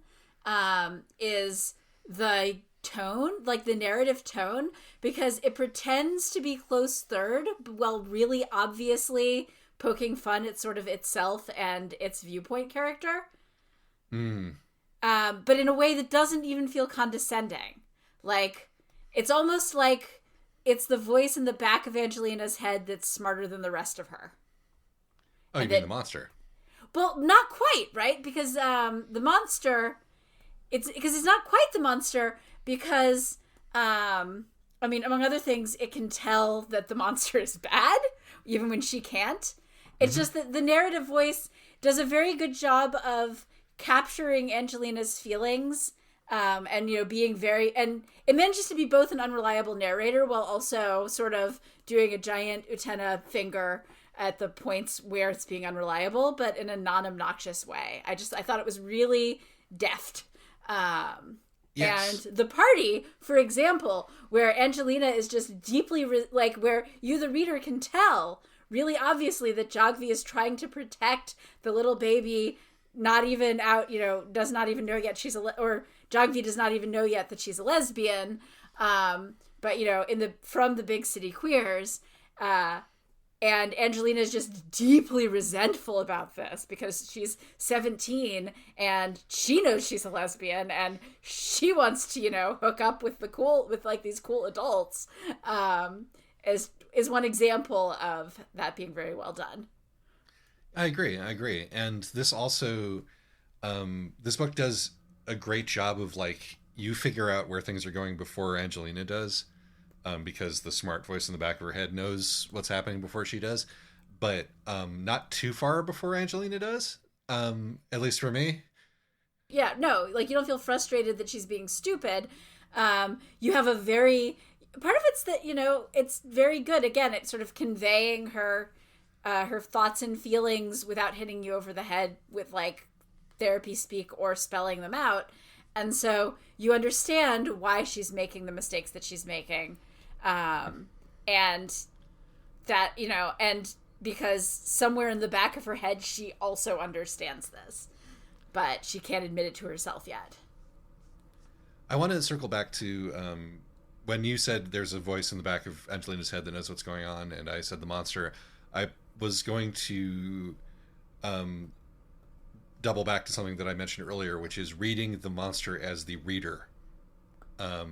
Is the tone, like the narrative tone, because it pretends to be close third while really obviously poking fun at sort of itself and its viewpoint character. But in a way that doesn't even feel condescending. Like, it's almost like it's the voice in the back of Angelina's head that's smarter than the rest of her. Oh, you mean the monster? Well, not quite, right? Because the monster, it's not quite the monster because, I mean, among other things, it can tell that the monster is bad, even when she can't. It's just that the narrative voice does a very good job of capturing Angelina's feelings, and, you know, being very, and it manages to be both an unreliable narrator while also sort of doing a giant Utena finger at the points where it's being unreliable, but in a non-obnoxious way. I thought it was really deft. Yes. And the party, for example, where Angelina is just deeply, where you, the reader, can tell really obviously that Jagvi is trying to protect the little baby, not even out, you know, does not even know yet or Jagvi does not even know yet that she's a lesbian. But, you know, from the big city queers, and Angelina is just deeply resentful about this because she's 17 and she knows she's a lesbian and she wants to, you know, hook up with these cool adults. Is one example of that being very well done. I agree. And this also, this book does a great job of, like, you figure out where things are going before Angelina does. Because the smart voice in the back of her head knows what's happening before she does, but not too far before Angelina does, at least for me. Yeah, no, like, you don't feel frustrated that she's being stupid. You have part of it's that, you know, it's very good. Again, it's sort of conveying her thoughts and feelings without hitting you over the head with, like, therapy speak or spelling them out. And so you understand why she's making the mistakes that she's making. And that, you know, and because somewhere in the back of her head, she also understands this, but she can't admit it to herself yet. I want to circle back to, when you said there's a voice in the back of Angelina's head that knows what's going on, and I said the monster, I was going to, double back to something that I mentioned earlier, which is reading the monster as the reader, of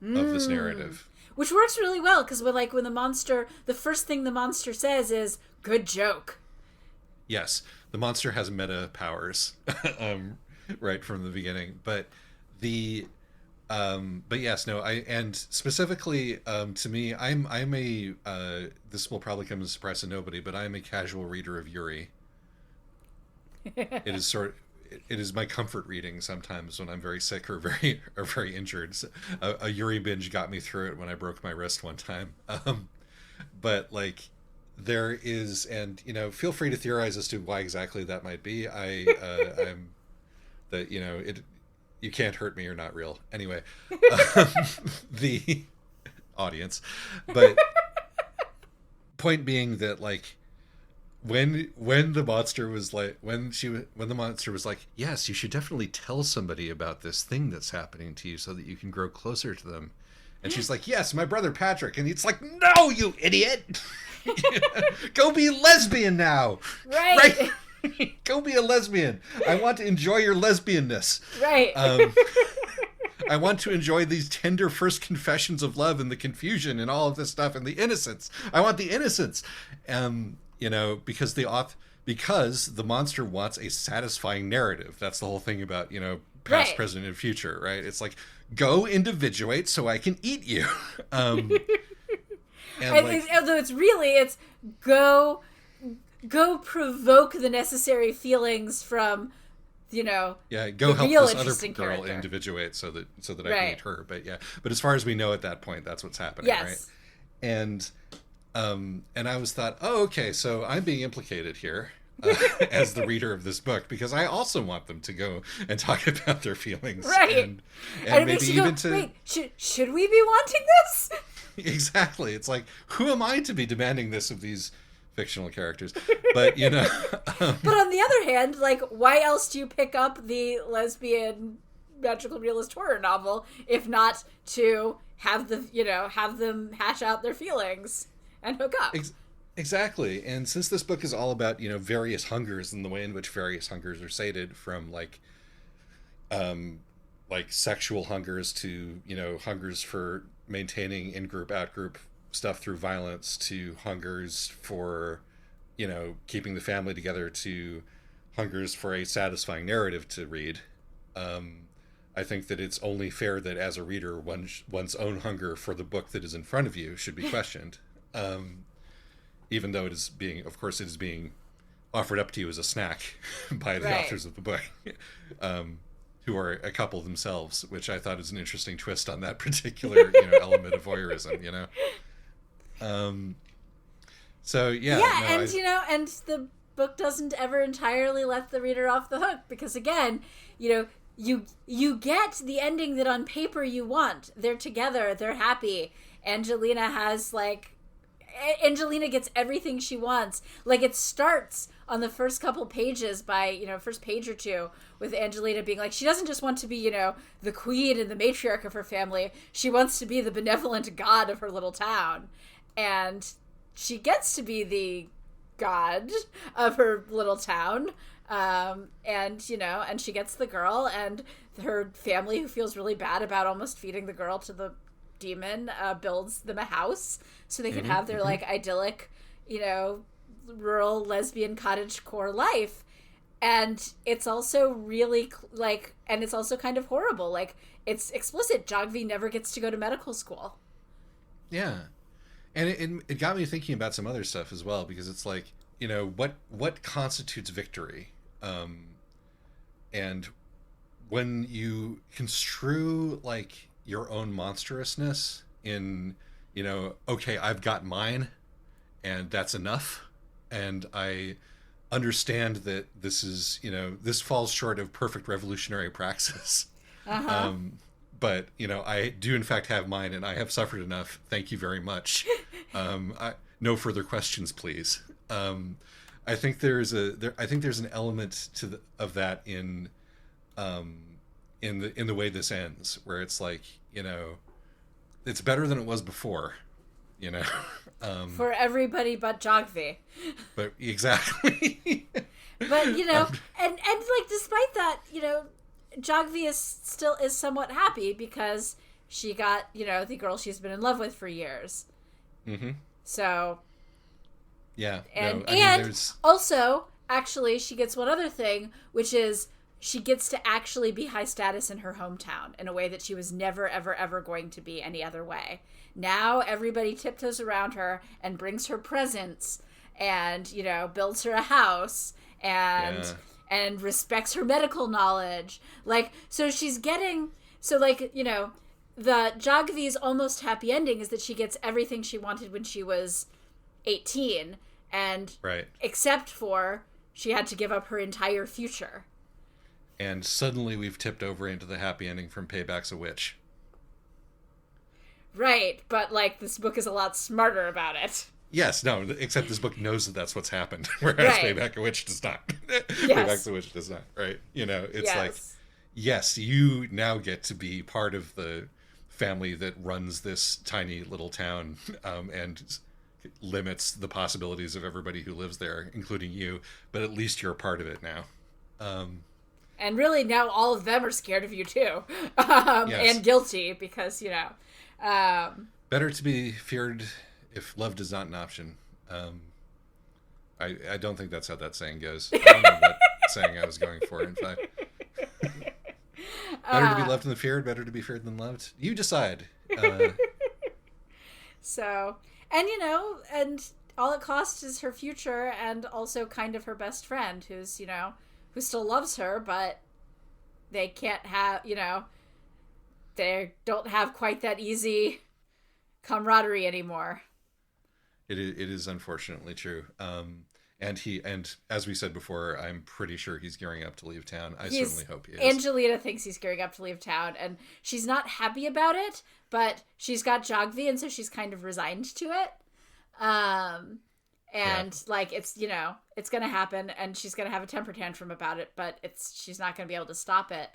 this narrative. Which works really well, because when the first thing the monster says is, "Good joke." Yes, the monster has meta powers, right from the beginning. But yes, no, and specifically, to me, I'm a, this will probably come as a surprise to nobody, but I'm a casual reader of Yuri. It is my comfort reading sometimes when I'm very sick or very injured. So, a Yuri binge got me through it when I broke my wrist one time. But, like, there is, and, you know, feel free to theorize as to why exactly that might be. I'm that, you know, you can't hurt me, you're not real. Anyway, the audience, but point being that, like, when the monster was like, when the monster was like, yes, you should definitely tell somebody about this thing that's happening to you so that you can grow closer to them. And she's like, yes, my brother Patrick. And it's like, no, you idiot. Go be a lesbian now. Right. Go be a lesbian. I want to enjoy your lesbianness. Right. I want to enjoy these tender first confessions of love and the confusion and all of this stuff and the innocence. I want the innocence. You know, because the monster wants a satisfying narrative. That's the whole thing about, you know, past, right, present, and future, right? It's like, go individuate so I can eat you. Although it's go provoke the necessary feelings from, you know, go help this other girl character individuate so that I can eat her. But as far as we know at that point, that's what's happening, yes, right? And And I was thought, oh, okay, so I'm being implicated here. As the reader of this book, because I also want them to go and talk about their feelings, Right. and it maybe makes you even go, to wait, should we be wanting this? exactly. It's like, who am I to be demanding this of these fictional characters? But But on the other hand, like, why else do you pick up the lesbian magical realist horror novel if not to have have them hash out their feelings and hook up? exactly. And since this book is all about various hungers and the way in which various hungers are sated, from like sexual hungers to hungers for maintaining in-group out-group stuff through violence, to hungers for keeping the family together, to hungers for a satisfying narrative to read. I think that it's only fair that as a reader, one's own hunger for the book that is in front of you should be questioned, even though of course it is being offered up to you as a snack by the Right. authors of the book, who are a couple themselves, which I thought is an interesting twist on that particular element of voyeurism. So yeah, Yeah, no, and the book doesn't ever entirely let the reader off the hook, because again, you get the ending that on paper you want. They're together, they're happy. Angelina gets everything she wants. Like, it starts on the first couple pages by, first page or two, with Angelina being like, she doesn't just want to be, the queen and the matriarch of her family. She wants to be the benevolent god of her little town. And she gets to be the god of her little town. And she gets the girl, and her family, who feels really bad about almost feeding the girl to the demon, builds them a house so they can have their like idyllic, rural lesbian cottagecore life. And it's also really and it's also kind of horrible. Like, it's explicit. Jogvi never gets to go to medical school. yeah. And it got me thinking about some other stuff as well, because it's like, what constitutes victory? And when you construe like your own monstrousness in, okay, I've got mine and that's enough. And I understand that this is, this falls short of perfect revolutionary praxis. Uh-huh. But I do in fact have mine, and I have suffered enough. Thank you very much. No further questions, please. I think there's an element of that in the way this ends, where it's like, it's better than it was before, For everybody but Jogvi. But exactly. But and like, despite that, Jogvi is somewhat happy because she got, the girl she's been in love with for years. Mm-hmm. So yeah. And no, I mean, also, actually, she gets one other thing, which is she gets to actually be high status in her hometown in a way that she was never, ever, ever going to be any other way. Now everybody tiptoes around her and brings her presents and, builds her a house and respects her medical knowledge. Like, so she's getting, the Jagvi's almost happy ending is that she gets everything she wanted when she was 18, and right. except for she had to give up her entire future. And suddenly we've tipped over into the happy ending from Payback's a Witch. Right, but like, this book is a lot smarter about it. Yes, no, except this book knows that that's what's happened, whereas Right. Payback a Witch does not. Yes. Payback a Witch does not, right? It's Yes. like, yes, you now get to be part of the family that runs this tiny little town, and limits the possibilities of everybody who lives there, including you, but at least you're a part of it now. And really, now all of them are scared of you too. Yes. And guilty, because, Better to be feared if love is not an option. I don't think that's how that saying goes. I don't know what saying I was going for, in fact. Better to be loved than feared, better to be feared than loved. You decide. So, and and all it costs is her future, and also kind of her best friend, who's, who still loves her, but they can't have, they don't have quite that easy camaraderie anymore. It is unfortunately true. And as we said before, I'm pretty sure he's gearing up to leave town. I certainly hope he is. Angelina thinks he's gearing up to leave town, and she's not happy about it, but she's got Jogvi, and so she's kind of resigned to it. Like, it's, you know, it's going to happen, and she's going to have a temper tantrum about it, but she's not going to be able to stop it.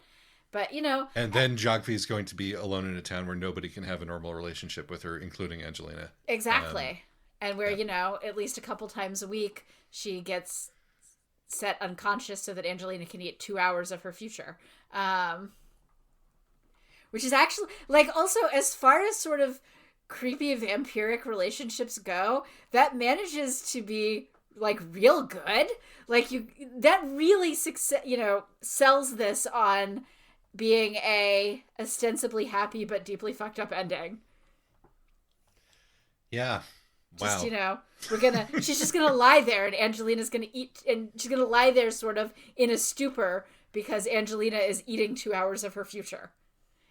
But, you know. And then Jogvi is going to be alone in a town where nobody can have a normal relationship with her, including Angelina. Exactly. And where, you know, at least a couple times a week, she gets set unconscious so that Angelina can eat 2 hours of her future. Which is actually, like, also, as far as sort of creepy vampiric relationships go, that manages to be, like, real good. Like, that really, sells this on being a ostensibly happy but deeply fucked up ending. Yeah. Just, wow. you know, she's just gonna lie there, and Angelina's gonna eat, and she's gonna lie there sort of in a stupor because Angelina is eating 2 hours of her future.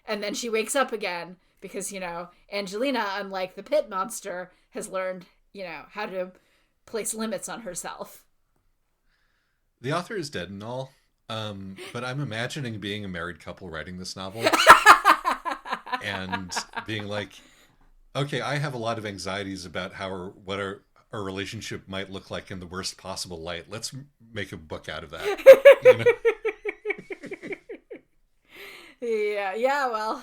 And then she wakes up again because, you know, Angelina, unlike the pit monster, has learned, you know, how to place limits on herself. The author is dead and all, but I'm imagining being a married couple writing this novel and being like, okay, I have a lot of anxieties about what our relationship might look like in the worst possible light. Let's make a book out of that. You know? Yeah, well,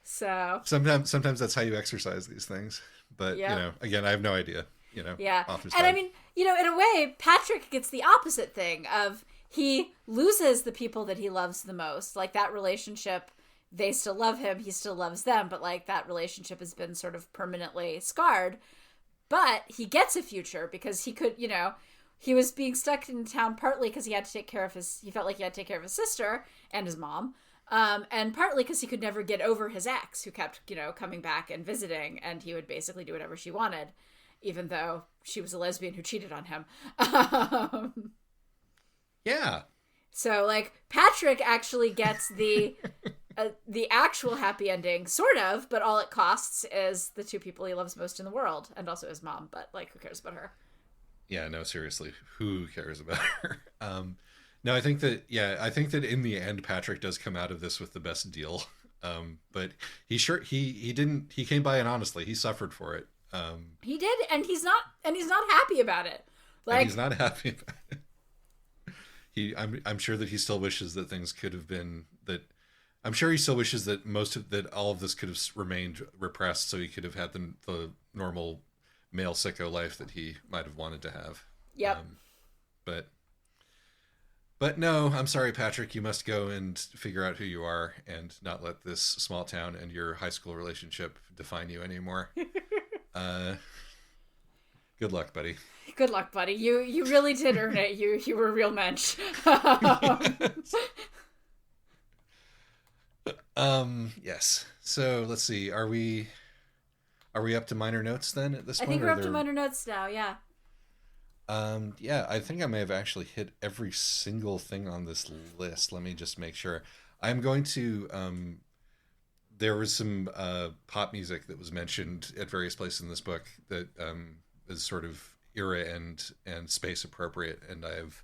so sometimes that's how you exercise these things. But, you know, again, I have no idea, you know. Yeah. Author's And dead. I mean, you know, in a way, Patrick gets the opposite thing of he loses the people that he loves the most. Like, that relationship, they still love him, he still loves them, but, like, that relationship has been sort of permanently scarred. But he gets a future because he could, you know, he was being stuck in town partly because he had to take care of he felt like he had to take care of his sister and his mom. And partly because he could never get over his ex, who kept, you know, coming back and visiting, and he would basically do whatever she wanted, even though she was a lesbian who cheated on him. Yeah. So, like, Patrick actually gets the actual happy ending, sort of, but all it costs is the two people he loves most in the world, and also his mom, but, like, who cares about her? Yeah, no, seriously, who cares about her? No, I think that in the end, Patrick does come out of this with the best deal. But he came by it honestly. He suffered for it. He did, and he's not happy about it. Like, and he's not happy about it. I'm sure that he still wishes that things could have been that. I'm sure he still wishes that all of this could have remained repressed, so he could have had the normal male sicko life that he might have wanted to have. Yep. But no, I'm sorry, Patrick. You must go and figure out who you are and not let this small town and your high school relationship define you anymore. Good luck, buddy. Good luck, buddy. You really did earn it. You were a real mensch. Yes. So let's see. Are we up to minor notes then at this point? I think we're up to minor notes now. Yeah. Yeah, I think I may have actually hit every single thing on this list. Let me just make sure. I'm going to, there was some pop music that was mentioned at various places in this book that is sort of era and space appropriate, and I've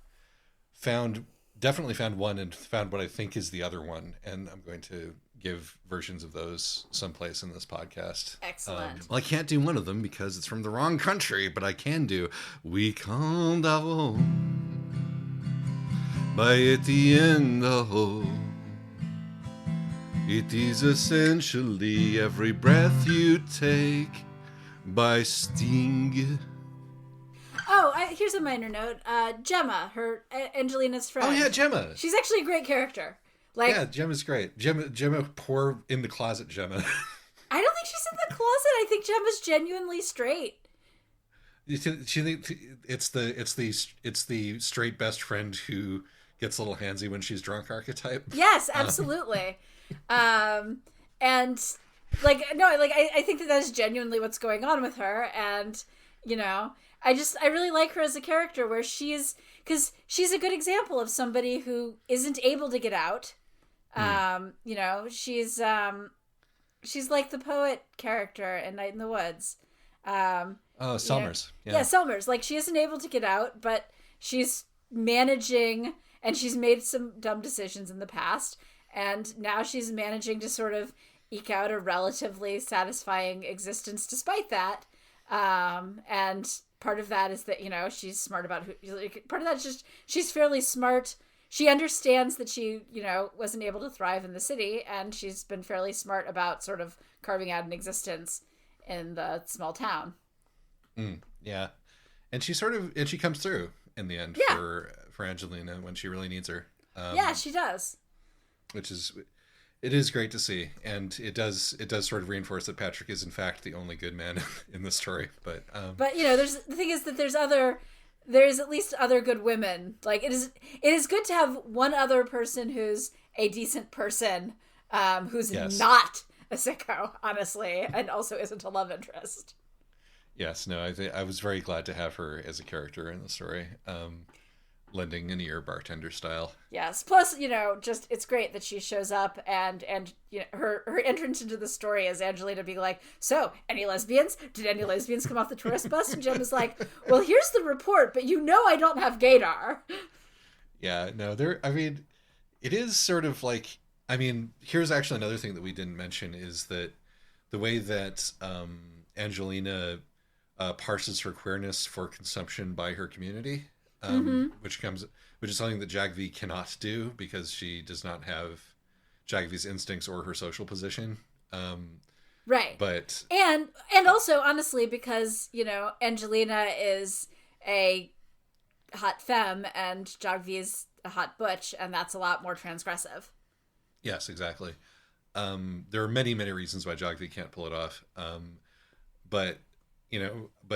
definitely found one and found what I think is the other one, and I'm going to give versions of those someplace in this podcast. Excellent. Well, I can't do one of them because it's from the wrong country, but I can do We Come Down by Etienne Daho. It is essentially Every Breath You Take by Sting. Oh, here's a minor note. Gemma, her Angelina's friend. Oh yeah, Gemma. She's actually a great character. Like, yeah, Gemma's great. Gemma, poor in the closet Gemma. I don't think she's in the closet. I think Gemma's genuinely straight. It's the straight best friend who gets a little handsy when she's drunk archetype. Yes, absolutely. And like, no, like I think that is genuinely what's going on with her, and you know, I really like her as a character, where because she's a good example of somebody who isn't able to get out. You know, she's she's like the poet character in Night in the Woods. Oh, Summers. Yeah, Summers. Like, she isn't able to get out, but she's managing, and she's made some dumb decisions in the past, and now she's managing to sort of eke out a relatively satisfying existence despite that. And part of that is that, she's smart about part of that is just, she's fairly smart. She understands that she, wasn't able to thrive in the city, and she's been fairly smart about sort of carving out an existence in the small town. Yeah. And she comes through in the end for Angelina when she really needs her. Yeah, she does. It is great to see, and it does sort of reinforce that Patrick is in fact the only good man in the story. But the thing is that there's at least other good women. Like, it is good to have one other person who's a decent person, who's not a sicko, honestly, and also isn't a love interest. Yes, no, I was very glad to have her as a character in the story, lending an ear bartender style. Yes, plus, just it's great that she shows up and her entrance into the story is Angelina being like, so, any lesbians? Did any lesbians come off the tourist bus? And Jem is like, well, here's the report, but I don't have gaydar. Yeah, no, it is sort of like, here's actually another thing that we didn't mention is that the way that Angelina parses her queerness for consumption by her community, which is something that Jagvi cannot do because she does not have Jagvi's instincts or her social position. Right. But and also, honestly, because, Angelina is a hot femme and Jagvi is a hot butch, and that's a lot more transgressive. Yes, exactly. There are many, many reasons why Jagvi can't pull it off. But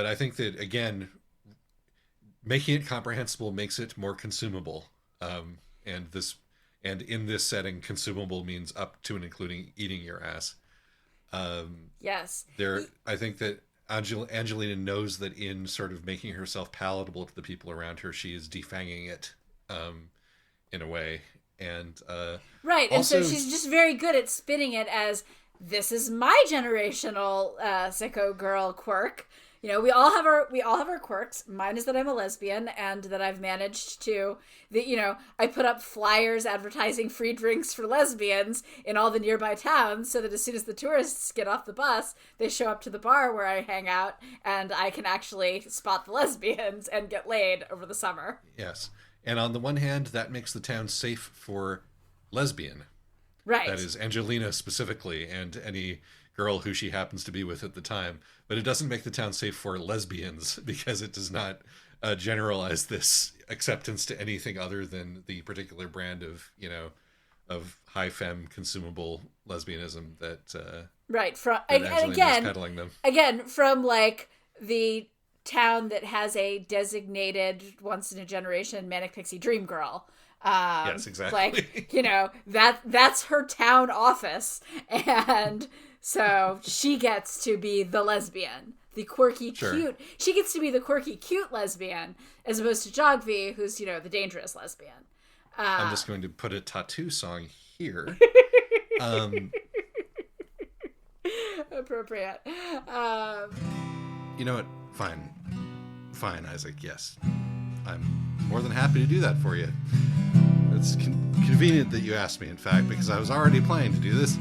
I think that, again, making it comprehensible makes it more consumable. And in this setting, consumable means up to and including eating your ass. Yes. I think that Angelina knows that in sort of making herself palatable to the people around her, she is defanging it, in a way. And right, also, and so she's just very good at spinning it as, this is my generational sicko girl quirk. We all have our quirks. Mine is that I'm a lesbian and that I've managed to, I put up flyers advertising free drinks for lesbians in all the nearby towns so that as soon as the tourists get off the bus, they show up to the bar where I hang out and I can actually spot the lesbians and get laid over the summer. Yes. And on the one hand, that makes the town safe for lesbian. Right. That is Angelina specifically and any girl who she happens to be with at the time. But it doesn't make the town safe for lesbians because it does not generalize this acceptance to anything other than the particular brand of, of high femme consumable lesbianism that right. peddling them. Again, from like the town that has a designated once in a generation manic pixie dream girl. Yes, exactly. Like, that's her town office. And so she gets to be the lesbian, the quirky, cute. She gets to be the quirky, cute lesbian as opposed to Jagvi, who's, the dangerous lesbian. I'm just going to put a tattoo song here. Appropriate. You know what? Fine, Isaac. Yes. I'm more than happy to do that for you. It's convenient that you asked me, in fact, because I was already planning to do this.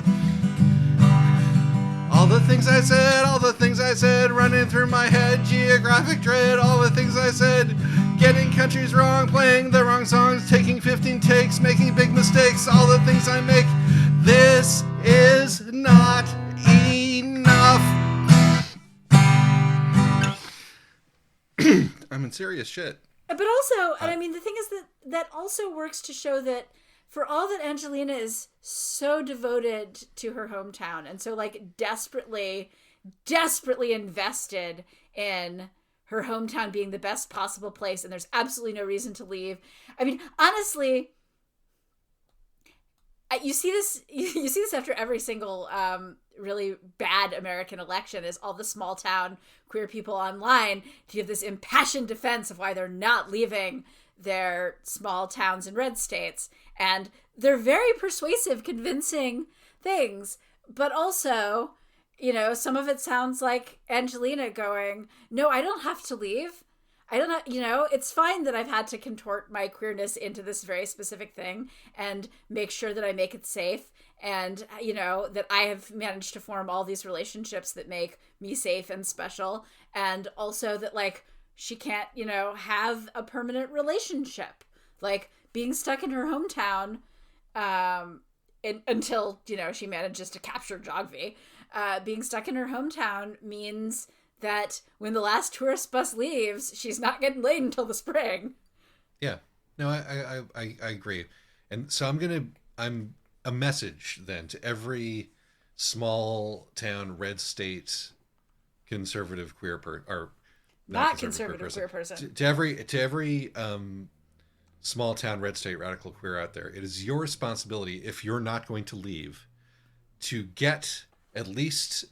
All the things I said, running through my head, geographic dread, all the things I said, getting countries wrong, playing the wrong songs, taking 15 takes, making big mistakes, all the things I make. This is not enough. I'm in serious shit. But also, and I mean, the thing is that also works to show that for all that Angelina is so devoted to her hometown and so like desperately invested in her hometown being the best possible place and there's absolutely no reason to leave. I mean, honestly, you see this after every single really bad American election is all the small town queer people online to give this impassioned defense of why they're not leaving their small towns and red states. And they're very persuasive, convincing things. But also, some of it sounds like Angelina going, no, I don't have to leave. I don't know, it's fine that I've had to contort my queerness into this very specific thing and make sure that I make it safe. And, that I have managed to form all these relationships that make me safe and special. And also that, like, she can't, have a permanent relationship. Like, being stuck in her hometown until, she manages to capture Jogvi. Being stuck in her hometown means that when the last tourist bus leaves, she's not getting laid until the spring. Yeah. No, I agree. And so I'm a message then to every small town red state conservative queer or not conservative queer person. To every small town red state radical queer out there, it is your responsibility, if you're not going to leave, to get at least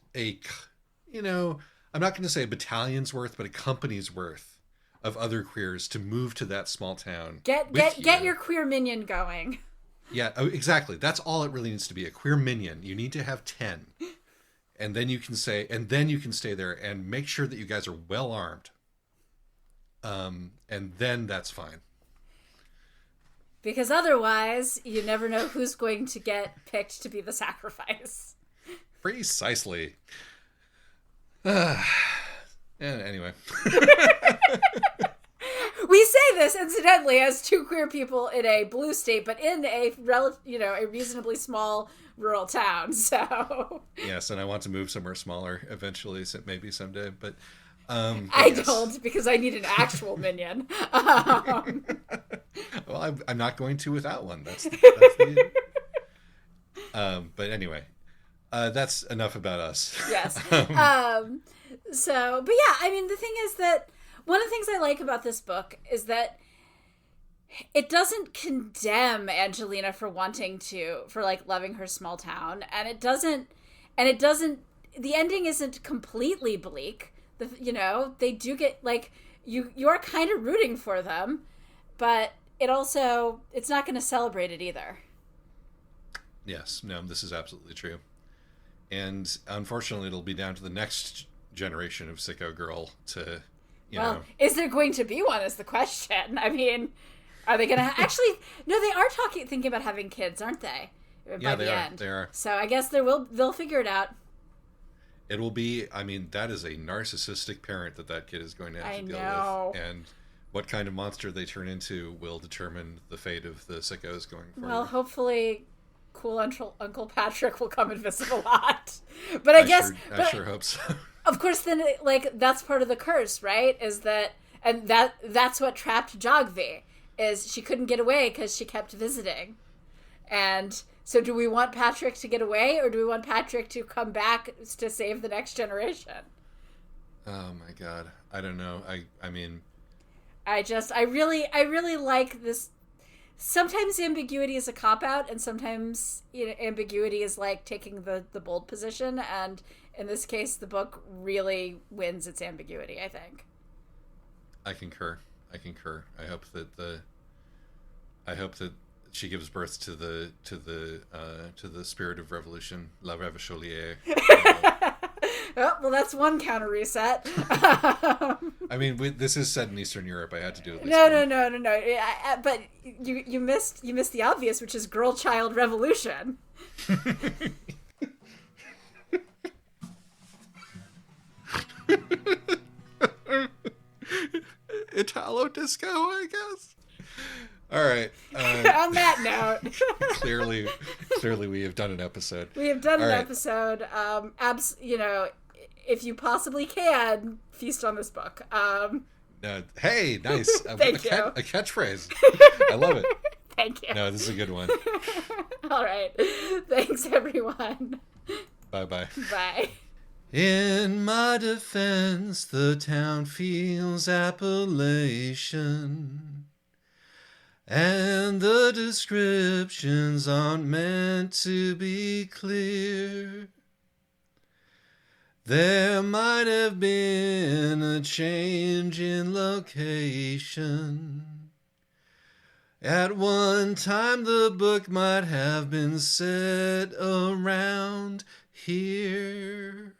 I'm not going to say a battalion's worth, but a company's worth of other queers to move to that small town. Get your queer minion going. Yeah, exactly. That's all it really needs to be, a queer minion. You need to have 10. And then you can stay there and make sure that you guys are well armed. And then that's fine. Because otherwise, you never know who's going to get picked to be the sacrifice. Precisely. Anyway. We say this, incidentally, as two queer people in a blue state, but in a a reasonably small rural town. So yes, and I want to move somewhere smaller eventually, maybe someday. But I don't, because I need an actual minion. Well, I'm not going to without one. That's the but anyway, that's enough about us. Yes. But yeah, I mean, the thing is that one of the things I like about this book is that it doesn't condemn Angelina for loving her small town. And it doesn't, the ending isn't completely bleak. They do get, like, you are kind of rooting for them, but it's not going to celebrate it either. Yes, no, this is absolutely true. And unfortunately, it'll be down to the next generation of sicko girl to, is there going to be one is the question. I mean, are they going to actually, no, they are thinking about having kids, aren't they? Yeah, they are. So I guess they'll figure it out. It will be, I mean, that is a narcissistic parent that kid is going to have to deal with. And what kind of monster they turn into will determine the fate of the sickos going forward. Well, hopefully cool Uncle Patrick will come and visit a lot. But I sure hope so. Of course, then, like, that's part of the curse, right? That's what trapped Jogvi, is she couldn't get away because she kept visiting. And so do we want Patrick to get away, or do we want Patrick to come back to save the next generation? Oh my God. I don't know. I mean, I really like this. Sometimes ambiguity is a cop-out, and sometimes ambiguity is like taking the bold position, and in this case the book really wins its ambiguity, I think. I concur. I hope that she gives birth to the spirit of revolution, La Révolution. Oh, well, that's one counter reset. I mean, this is set in Eastern Europe. I had to do it. No. But you missed the obvious, which is girl child revolution. Italo disco, I guess. All right. On that note, clearly, we have done an episode. We have done an episode. If you possibly can, feast on this book. Hey, nice. Thank you. A catchphrase. I love it. Thank you. No, this is a good one. All right. Thanks, everyone. Bye-bye. Bye. In my defense, the town feels appellation, and the descriptions aren't meant to be clear. There might have been a change in location. At one time the book might have been set around Here